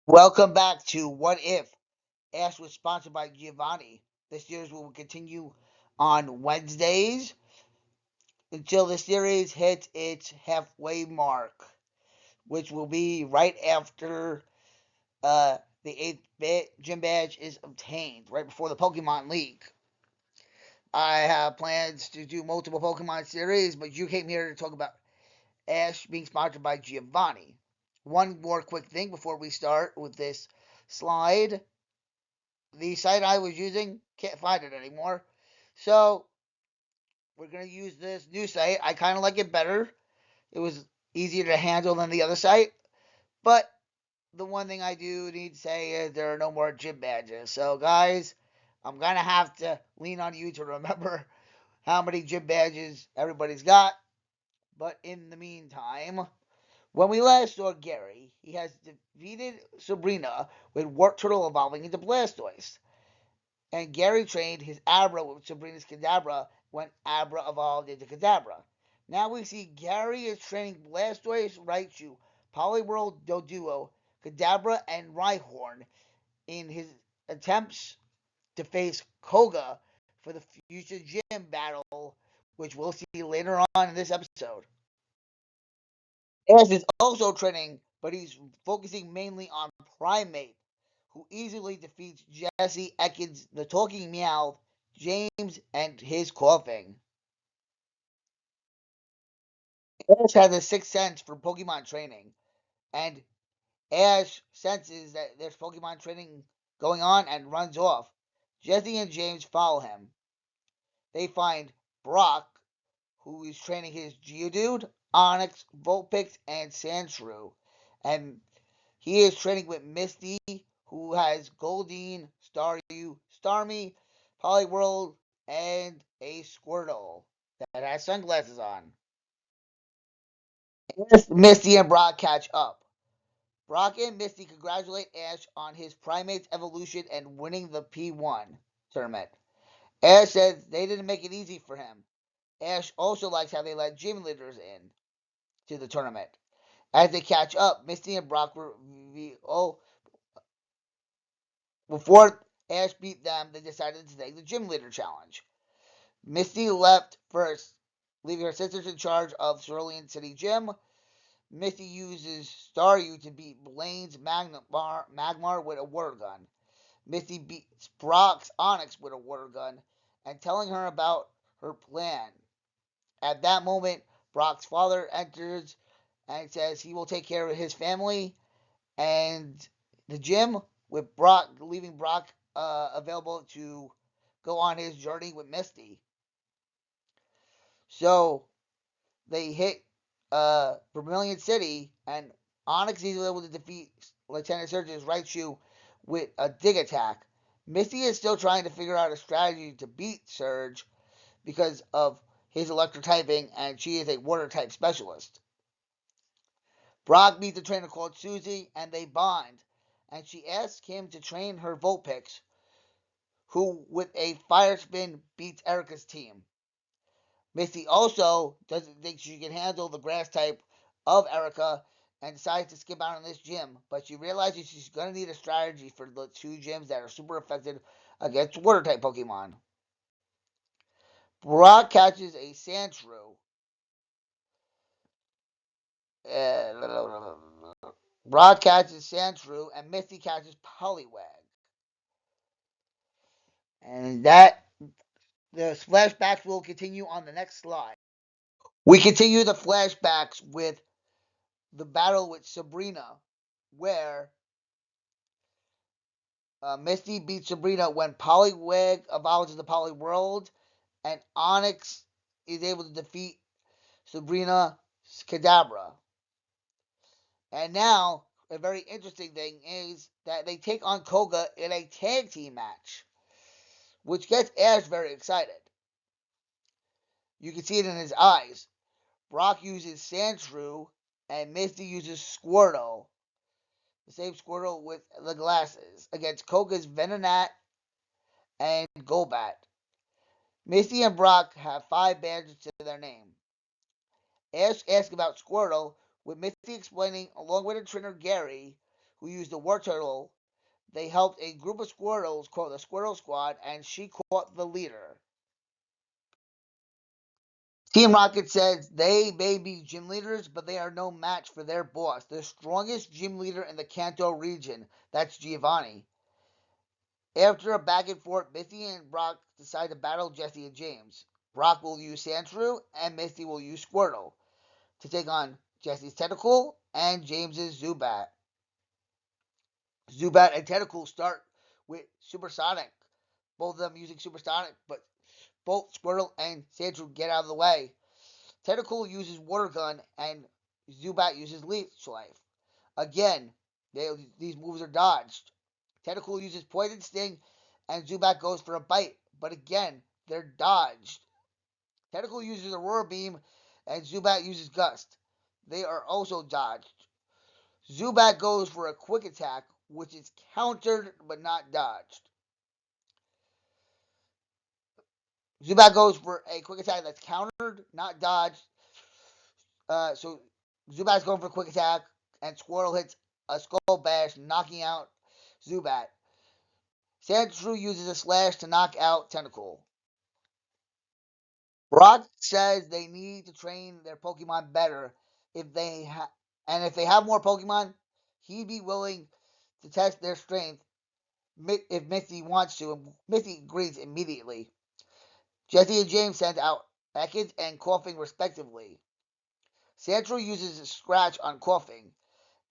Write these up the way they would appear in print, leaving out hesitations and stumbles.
Welcome back to What If. Ash was sponsored by Giovanni. This series will continue on Wednesdays until the series hits its halfway mark, which will be right after the 8th gym badge is obtained, right before the Pokemon League. I have plans to do multiple Pokemon series, but you came here to talk about Ash being sponsored by Giovanni. One more quick thing before we start with this slide. The site I was using, can't find it anymore. So we're going to use this new site. I kind of like it better. It was easier to handle than the other site. But the one thing I do need to say is there are no more gym badges. So, guys, I'm going to have to lean on you to remember how many gym badges everybody's got. But in the meantime, when we last saw Gary, he has defeated Sabrina with Warp Turtle evolving into Blastoise. And Gary trained his Abra with Sabrina's Kadabra when Abra evolved into Kadabra. Now we see Gary is training Blastoise, Raichu, Poliwhirl, Doduo, Kadabra, and Rhyhorn in his attempts to face Koga for the future gym battle, which we'll see later on in this episode. Ash is also training, but he's focusing mainly on Primate, who easily defeats Jesse Ekins, the Talking Meow, James, and his Coughing. Ash has a sixth sense for Pokemon training, and Ash senses that there's Pokemon training going on and runs off. Jesse and James follow him. They find Brock, who is training his Geodude, Onix, Vulpix, and Sandshrew, and he is training with Misty, who has Goldeen, Staryu, Starmie, Poliwhirl, and a Squirtle that has sunglasses on. As Misty and Brock catch up, Brock and Misty congratulate Ash on his Primate's evolution and winning the P1 tournament. Ash says they didn't make it easy for him. Ash also likes how they let gym leaders in to the tournament. As they catch up, Misty and Brock reveal before Ash beat them, they decided to take the gym leader challenge. Misty left first, leaving her sisters in charge of Cerulean City Gym. Misty uses Staryu to beat Blaine's Magmar with a water gun. Misty beats Brock's Onix with a water gun and telling her about her plan. At that moment, Brock's father enters and says he will take care of his family and the gym, with Brock leaving Brock available to go on his journey with Misty. So they hit Vermilion City, and Onyx is able to defeat Lieutenant Surge's Raichu with a dig attack. Misty is still trying to figure out a strategy to beat Surge because of his electric typing, and she is a water type specialist. Brock meets a trainer called Susie, and they bond, and she asks him to train her Vulpix, who with a fire spin beats Erica's team. Misty also doesn't think she can handle the grass type of Erica and decides to skip out on this gym, but she realizes she's going to need a strategy for the two gyms that are super effective against water type Pokemon. Brock catches a Sandshrew. Brock catches Sandshrew and Misty catches Poliwag. And that the flashbacks will continue on the next slide. We continue the flashbacks with the battle with Sabrina, where Misty beats Sabrina when Poliwag evolves into Poliwhirl, and Onix is able to defeat Sabrina's Kadabra. And now, a very interesting thing is that they take on Koga in a tag team match, which gets Ash very excited. You can see it in his eyes. Brock uses Sandshrew, and Misty uses Squirtle, the same Squirtle with the glasses, against Koga's Venonat and Golbat. Misty and Brock have 5 badges to their name. Ash asks about Squirtle, with Misty explaining, along with her trainer Gary, who used the War Turtle. They helped a group of squirrels called the Squirrel Squad, and she caught the leader. Team Rocket says they may be gym leaders, but they are no match for their boss, the strongest gym leader in the Kanto region. That's Giovanni. After a back and forth, Misty and Brock decide to battle Jesse and James. Brock will use Sandshrew, and Misty will use Squirtle to take on Jesse's Tentacle and James's Zubat. Zubat and Tentacle start with Supersonic, both of them using Supersonic, but both Squirtle and Sandshrew get out of the way. Tentacle uses Water Gun, and Zubat uses Leech Life. Again, these moves are dodged. Tentacle uses Poison Sting, and Zubat goes for a bite, but again, they're dodged. Tentacle uses Aurora Beam, and Zubat uses Gust. They are also dodged. Zubat goes for a quick attack, which is countered but not dodged. Zubat goes for a quick attack that's countered, not dodged. So Zubat's going for a quick attack, and Squirtle hits a Skull Bash, knocking out Zubat. Sandshrew uses a Slash to knock out Tentacle. Brock says they need to train their Pokemon better. And if they have more Pokemon, he'd be willing to test their strength if Misty wants to. And Misty agrees immediately. Jesse and James send out Ekans and Coughing respectively. Sandshrew uses a Scratch on Coughing,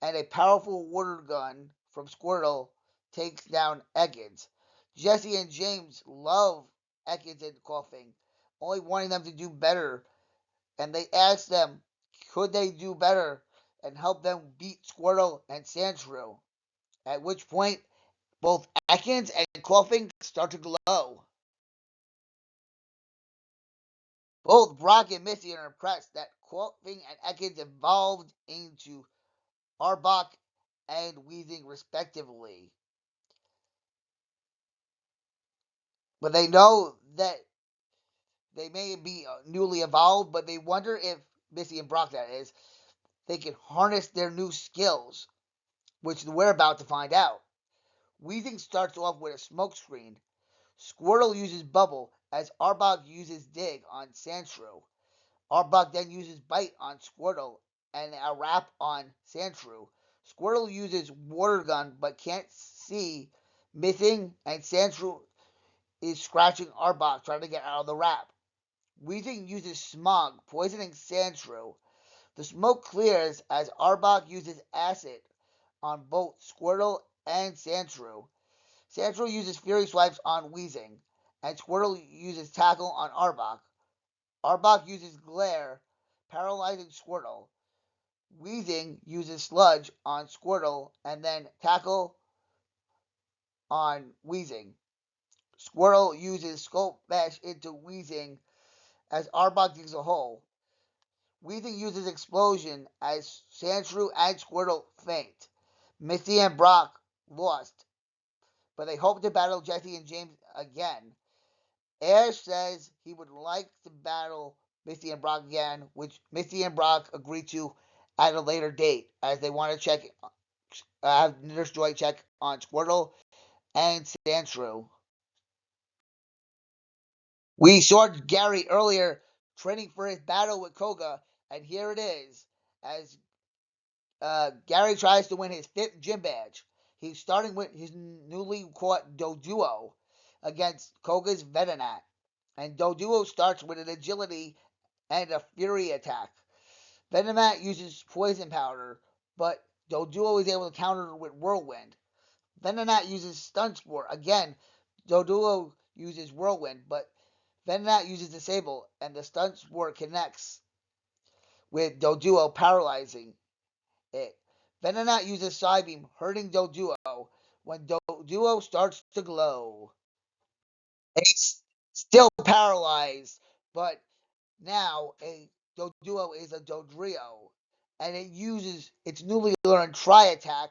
and a powerful water gun from Squirtle takes down Ekans. Jesse and James love Ekans and Coughing, only wanting them to do better, and they ask them, could they do better and help them beat Squirtle and Sandshrew? At which point, both Ekans and Coughing start to glow. Both Brock and Misty are impressed that Coughing and Ekans evolved into Arbok and Weezing respectively. But they know that they may be newly evolved, but they wonder if Misty and Brock, that is, they can harness their new skills, which we're about to find out. Weezing starts off with a smoke screen. Squirtle uses Bubble as Arbok uses Dig on Sandshrew. Arbok then uses Bite on Squirtle and a Wrap on Sandshrew. Squirtle uses Water Gun but can't see Missing, and Sandshrew is scratching Arbok trying to get out of the wrap. Weezing uses Smog, poisoning Sandshrew. The smoke clears as Arbok uses Acid on both Squirtle and Sandshrew. Sandshrew uses Fury Swipes on Weezing, and Squirtle uses Tackle on Arbok. Arbok uses Glare, paralyzing Squirtle. Weezing uses Sludge on Squirtle and then Tackle on Weezing. Squirtle uses Scope Bash into Weezing as Arbok digs a hole. Weezing uses Explosion as Sandshrew and Squirtle faint. Misty and Brock lost, but they hope to battle Jesse and James again. Ash says he would like to battle Misty and Brock again, which Misty and Brock agree to at a later date, as they want to have Nurse Joy check on Squirtle and Sandshrew. We saw Gary earlier training for his battle with Koga, and here it is, as Gary tries to win his 5th gym badge. He's starting with his newly caught Doduo against Koga's Venonat. And Doduo starts with an agility and a fury attack. Venonat uses poison powder, but Doduo is able to counter it with whirlwind. Venonat uses stun spore. Again, Doduo uses whirlwind, but Venonat uses disable, and the stun spore connects with Doduo, paralyzing it. Venonat uses Psybeam, hurting Doduo when Doduo starts to glow. It's still paralyzed, but now a Doduo is a Dodrio, and it uses its newly learned Tri Attack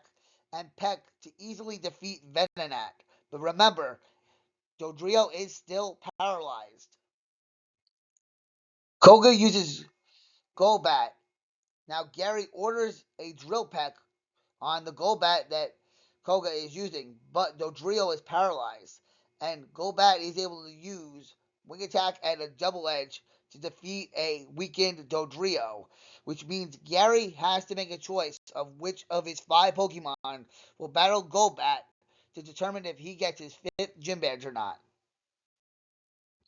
and Peck to easily defeat Venonat. But remember, Dodrio is still paralyzed. Koga uses Golbat. Now Gary orders a Drill Peck on the Golbat that Koga is using, but Dodrio is paralyzed, and Golbat is able to use Wing Attack and a Double Edge to defeat a weakened Dodrio, which means Gary has to make a choice of which of his 5 Pokemon will battle Golbat to determine if he gets his 5th Gym Badge or not.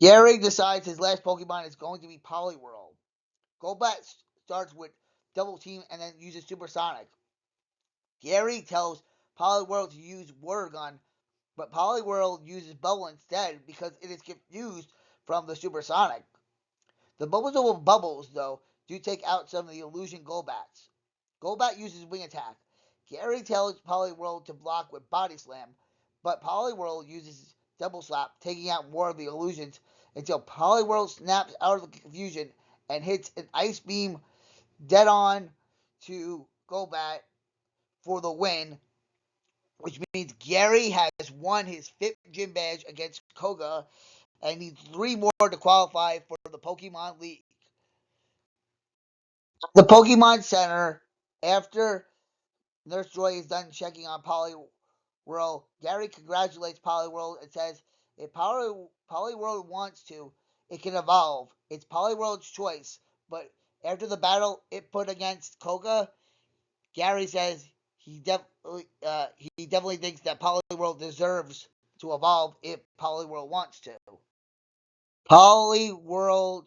Gary decides his last Pokemon is going to be Poliwhirl. Golbat starts with Double Team and then uses Supersonic. Gary tells Poliwhirl to use Water Gun, but Poliwhirl uses Bubble instead because it is confused from the Supersonic. The bubbles, though, do take out some of the illusion Golbats. Golbat uses Wing Attack. Gary tells Poliwhirl to block with Body Slam, but Poliwhirl uses Double Slap, taking out more of the illusions until Poliwhirl snaps out of the confusion and hits an Ice Beam dead on to Golbat for the win, which means Gary has won his 5th Gym Badge against Koga and needs 3 more to qualify for the Pokemon League. The Pokemon Center, after Nurse Joy is done checking on Poliwhirl, Gary congratulates Poliwhirl and says if Poliwhirl wants to, it can evolve. It's Poliwhirl's choice, but after the battle it put against Koga, Gary says he definitely thinks that Poliwhirl deserves to evolve if Poliwhirl wants to. Poliwhirl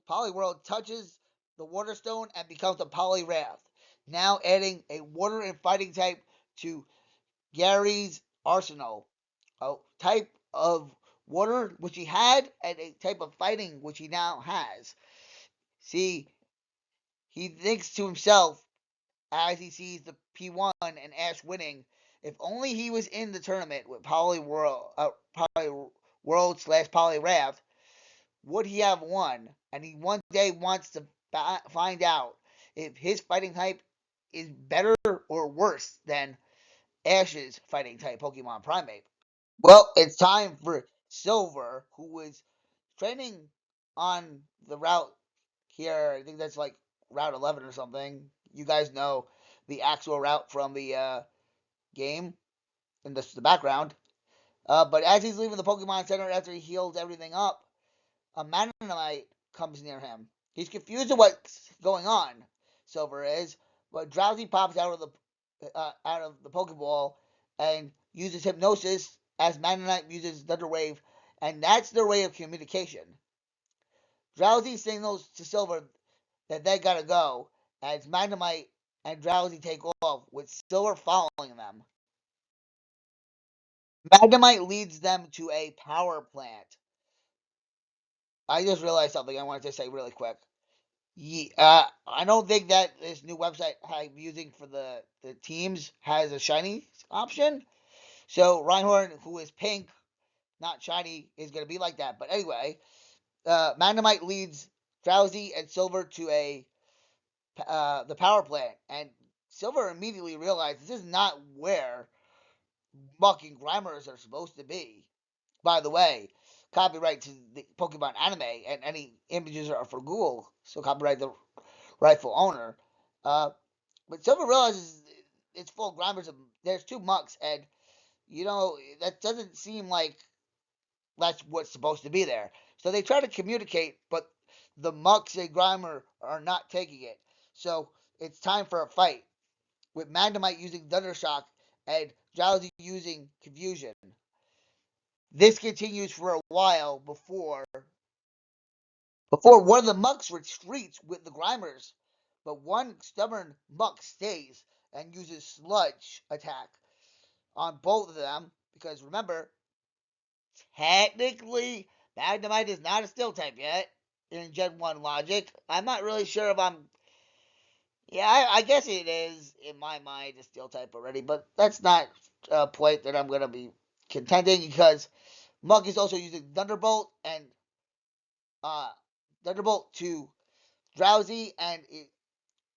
touches the Water Stone and becomes a Poliwrath, now adding a water and fighting type to Gary's arsenal. A type of water which he had and a type of fighting which he now has. See, he thinks to himself as he sees the P1 and Ash winning, if only he was in the tournament with Poliwhirl slash Poliwrath, would he have won? And he one day wants to find out if his fighting type is better or worse than Ash's fighting type Pokemon Primate. Well, it's time for Silver, who is training on the route here. I think that's like Route 11 or something. You guys know the actual route from the game in the background. But as he's leaving the Pokemon Center after he heals everything up, a Manonite comes near him. He's confused at what's going on. Silver is, but Drowsy pops out of the Pokeball and uses hypnosis as Manonite uses Thunder Wave, and that's their way of communication. Drowsy signals to Silver that they gotta go as Magnemite and Drowsy take off, with Silver following them. Magnemite leads them to a power plant. I just realized something I wanted to say really quick. I don't think that this new website I'm using for the teams has a shiny option. So Reinhardt, who is pink, not shiny, is going to be like that. But anyway, Magnemite leads Drowsy and Silver to the power plant, and Silver immediately realizes this is not where Muck and Grimers are supposed to be. By the way, copyright to the Pokemon anime, and any images are for Google, so copyright the rightful owner. Uh, but Silver realizes it's full of Grimers. There's 2 Mucks, and that doesn't seem like that's what's supposed to be there. So they try to communicate, but the Mucks and Grimer are not taking it. So it's time for a fight, with Magnemite using Thundershock and Drowsy using Confusion. This continues for a while before one of the Mucks retreats with the Grimers, but one stubborn Muck stays and uses Sludge attack on both of them, because remember, technically, Magnemite is not a Steel type yet in Gen 1 logic. I'm not really sure if I'm. Yeah, I guess it is in my mind a Steel type already, but that's not a point that I'm going to be contending, because Muck is also using Thunderbolt and uh, Thunderbolt to Drowsy, and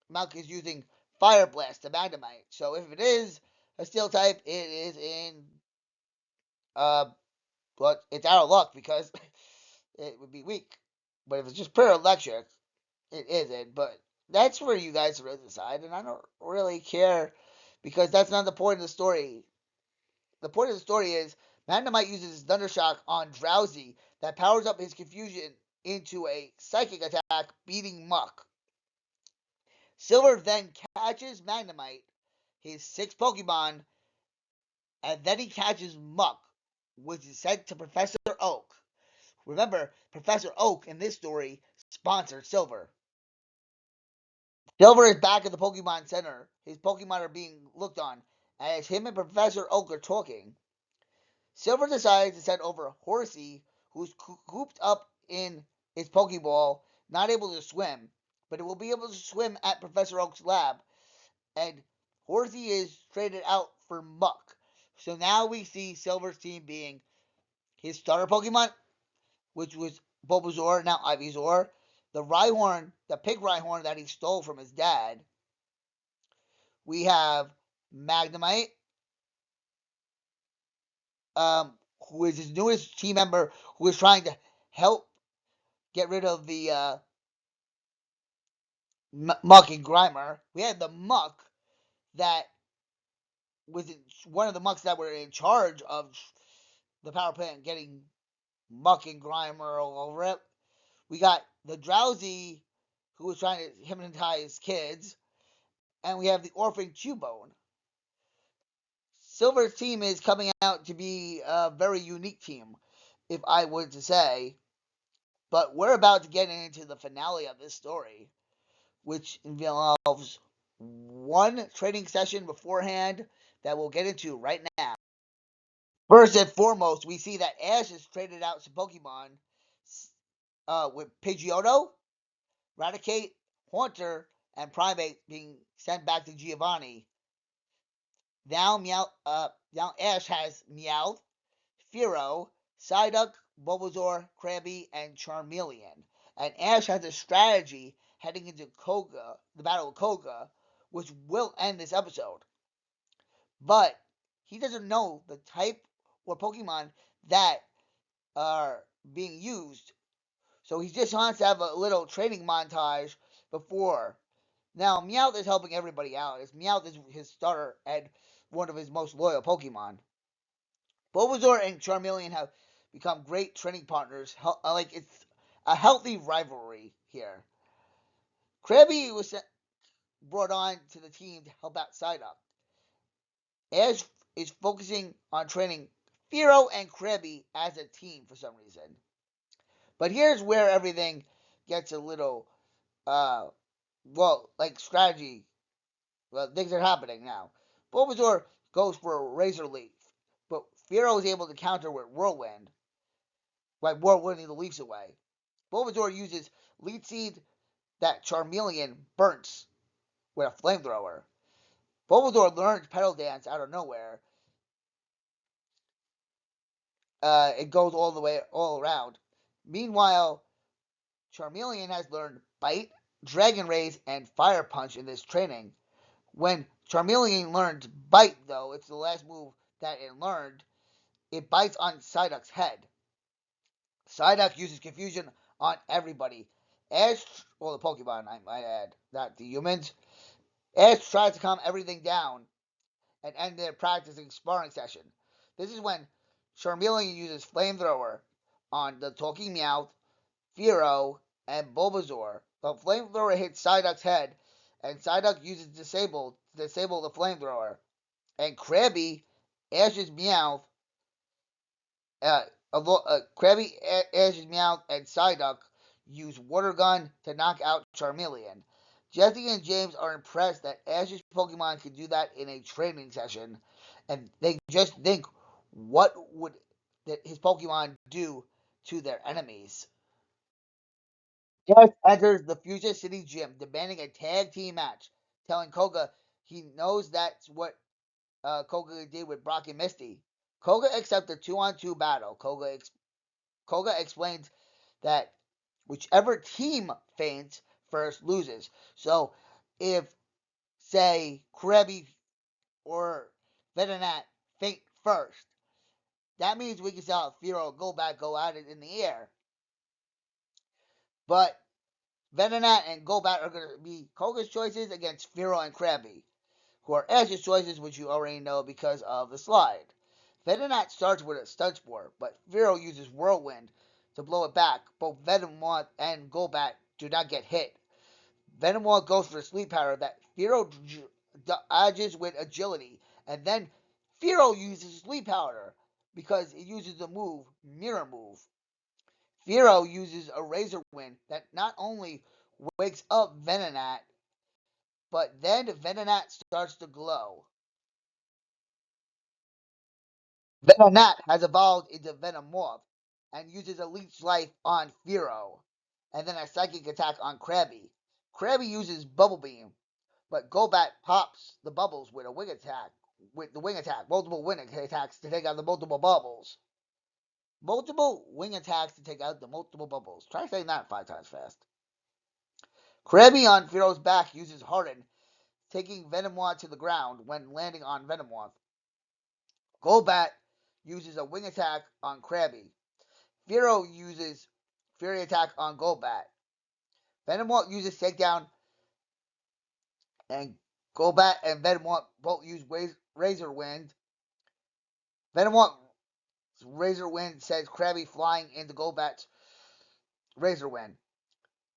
Muck is using Fire Blast to Magnemite. So if it is a Steel type, it is in. But it's out of luck because it would be weak. But if it's just pure electric, it isn't. But that's for you guys to really decide, and I don't really care because that's not the point of the story. The point of the story is Magnemite uses his Thundershock on Drowsy that powers up his confusion into a psychic attack, beating Muck. Silver then catches Magnemite, his sixth Pokemon, and then he catches Muck, which is sent to Professor Oak. Remember, Professor Oak in this story sponsored Silver. Silver is back at the Pokemon Center. His Pokemon are being looked on. As him and Professor Oak are talking, Silver decides to send over Horsey, who's cooped up in his Pokeball, not able to swim, but it will be able to swim at Professor Oak's lab. And Horsey is traded out for Muck. So now we see Silver's team being his starter Pokemon, which was Bulbasaur, now Ivysaur, the Rhyhorn, the pig Rhyhorn that he stole from his dad. We have Magnemite, who is his newest team member, who is trying to help get rid of the Muck and Grimer. We had the Muck that was one of the Mucks that were in charge of the power plant getting Muck and Grimer all over it. We got the Drowsy, who was trying to hypnotize kids. And we have the orphan Cubone. Silver's team is coming out to be a very unique team, if I were to say. But we're about to get into the finale of this story, which involves one training session beforehand that we'll get into right now. First and foremost, we see that Ash has traded out some Pokemon with Pidgeotto, Raticate, Haunter, and Primate being sent back to Giovanni. Now Ash has Meowth, Fearow, Psyduck, Bulbasaur, Krabby, and Charmeleon. And Ash has a strategy heading into Koga, the Battle of Koga, which will end this episode. But he doesn't know the type or Pokemon that are being used. So he just wants to have a little training montage before. Now, Meowth is helping everybody out, as Meowth is his starter and one of his most loyal Pokemon. Bulbasaur and Charmeleon have become great training partners. Like, it's a healthy rivalry here. Krabby was brought on to the team to help out Psyduck. Ash is focusing on training Fearow and Krabby as a team for some reason. But here's where everything gets a little, like strategy. Well, things are happening now. Bulbasaur goes for a Razor Leaf, but Fearow is able to counter with Whirlwind, by whirlwinding the leaves away. Bulbasaur uses Leech Seed that Charmeleon burns with a flamethrower. Bulbasaur learns Petal Dance out of nowhere. It goes all around. Meanwhile, Charmeleon has learned Bite, Dragon Rays, and Fire Punch in this training. When Charmeleon learns Bite, though, it's the last move that it learned, it bites on Psyduck's head. Psyduck uses Confusion on everybody. Ash, well, the Pokemon, I might add, not the humans. Ash tries to calm everything down and end their practicing sparring session. This is when Charmeleon uses Flamethrower on the Talking Meowth, Fearow, and Bulbasaur. The Flamethrower hits Psyduck's head, and Psyduck uses Disable to disable the Flamethrower. And Krabby, Ash's Meowth, Krabby, Ash's Meowth, and Psyduck use Water Gun to knock out Charmeleon. Jesse and James are impressed that Ash's Pokemon can do that in a training session, and they just think, what would his Pokemon do to their enemies? Ash enters the Fuchsia City Gym, demanding a tag team match, telling Koga he knows that's what Koga did with Brock and Misty. Koga accepts a 2-on-2 battle. Koga explains that whichever team faints first loses. So if, say, Krabby or Venonat faint first, that means we can sell Fearow go at it in the air. But Venonat and Golbat are going to be Koga's choices against Fearow and Krabby. who are Ash's choices, which you already know because of the slide. Venonat starts with a Stun Spore, but Fearow uses Whirlwind to blow it back. Both Venomoth and Golbat do not get hit. Venomoth goes for a Sleep Powder that Fearow dodges with Agility, and then Fearow uses Sleep Powder because it uses the move Mirror Move. Fearow uses a Razor Wind that not only wakes up Venonat, but then Venonat starts to glow. Venonat has evolved into Venomoth and uses a Leech Life on Fearow, and then a Psychic attack on Krabby. Krabby uses Bubble Beam, but Golbat pops the bubbles with a wing attack. With the wing attack, multiple wing attacks to take out the multiple bubbles. Multiple wing attacks to take out the multiple bubbles. Try saying that 5 times fast. Krabby on Fearow's back uses Harden, taking Venomoth to the ground when landing on Venomoth. Golbat uses a wing attack on Krabby. Fearow uses Fury attack on Golbat. Venomoth uses Takedown, and Golbat and Venomoth both use Razor Wind. Venomoth Razor Wind sends Krabby flying into Golbat's Razor Wind.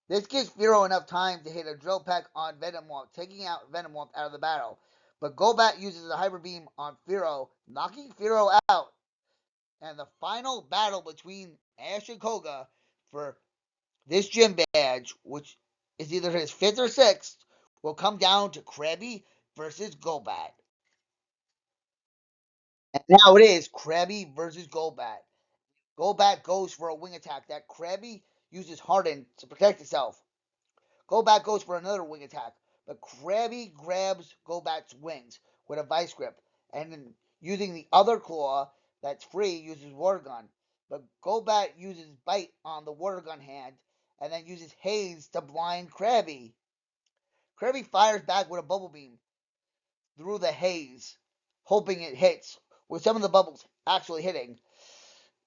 This gives Fearow enough time to hit a Drill Peck on Venomoth, taking out Venomoth out of the battle. But Golbat uses a Hyper Beam on Fearow, knocking Fearow out. And the final battle between Ash and Koga for this gym badge, which is either his 5th or 6th, will come down to Krabby versus Golbat. And now it is Krabby versus Golbat. Golbat goes for a wing attack that Krabby uses Harden to protect itself. Golbat goes for another wing attack, but Krabby grabs Golbat's wings with a vice grip, and then using the other claw that's free uses Water Gun. But Golbat uses Bite on the Water Gun hand, and then uses Haze to blind Krabby. Krabby fires back with a Bubble Beam through the haze, hoping it hits, with some of the bubbles actually hitting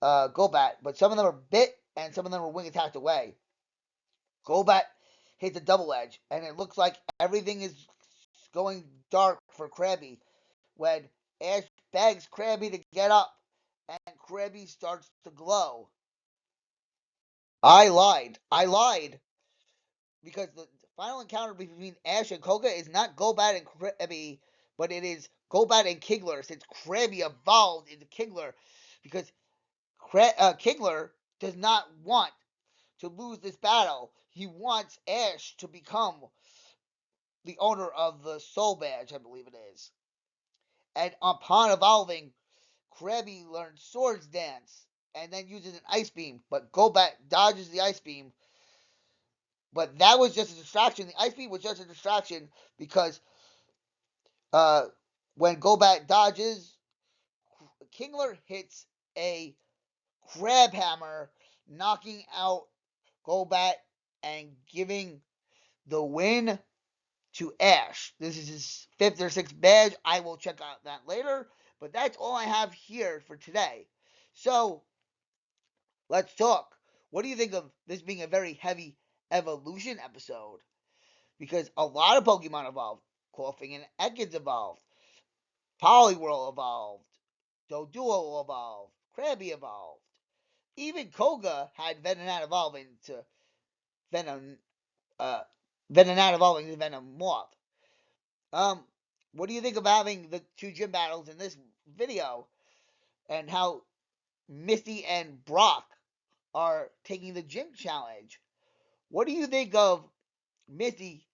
Golbat, but some of them are bit and some of them are wing attacked away. Golbat hits a double edge, and it looks like everything is going dark for Krabby when Ash begs Krabby to get up, and Krabby starts to glow. I lied. Because the final encounter between Ash and Koga is not Golbat and Krabby, but it is Golbat and Kingler, since Krabby evolved into Kingler, because Kingler does not want to lose this battle. He wants Ash to become the owner of the Soul Badge, I believe it is. And upon evolving, Krabby learns Swords Dance and then uses an Ice Beam, but Golbat dodges the Ice Beam. But that was just a distraction. The Ice Beam was just a distraction because when Golbat dodges, Kingler hits a Crab Hammer, knocking out Golbat and giving the win to Ash. This is his 5th or 6th badge. I will check out that later, but that's all I have here for today. So, let's talk. What do you think of this being a very heavy evolution episode? Because a lot of Pokemon evolved. Koffing and Ekans evolved. Poliwhirl evolved. Doduo evolved. Krabby evolved. Even Koga had Venonat evolve into Venom. Venonat evolving into Venomoth. What do you think of having the 2 gym battles in this video, and how Misty and Brock are taking the gym challenge? What do you think of Misty,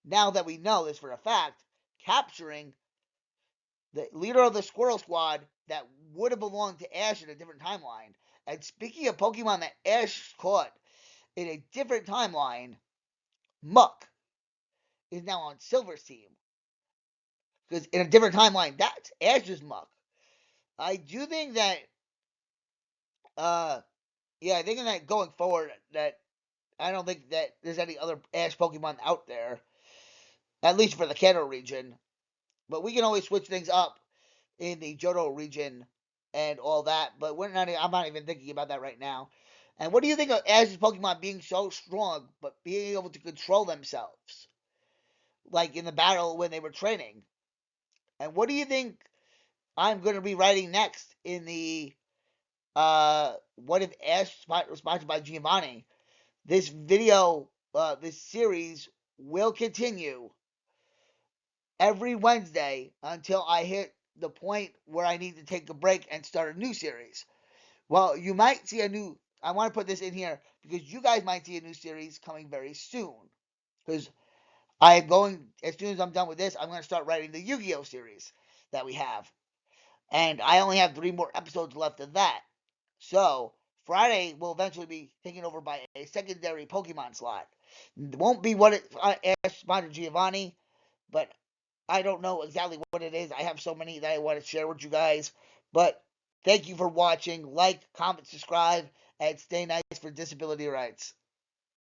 now that we know this for a fact, capturing the leader of the Squirrel Squad that would have belonged to Ash in a different timeline? And speaking of Pokemon that Ash caught in a different timeline, Muck is now on Silver's team. Because in a different timeline, that's Ash's Muck. I do think that, I think that going forward, that I don't think that there's any other Ash Pokemon out there, at least for the Kanto region. But we can always switch things up in the Johto region and all that. But I'm not even thinking about that right now. And what do you think of Ash's Pokemon being so strong, but being able to control themselves? Like in the battle when they were training. And what do you think I'm going to be writing next in the What If Asked, sponsored by Giovanni? This video, this series will continue every Wednesday until I hit the point where I need to take a break and start a new series. Well, you might see a new. I want to put this in here because you guys might see a new series coming very soon. Because I am going, as soon as I'm done with this, I'm going to start writing the Yu-Gi-Oh series that we have. And I only have 3 more episodes left of that. So, Friday will eventually be taken over by a secondary Pokemon slot. It won't be what it sponsored Giovanni, but I don't know exactly what it is. I have so many that I want to share with you guys. But thank you for watching. Like, comment, subscribe, and stay nice for disability rights.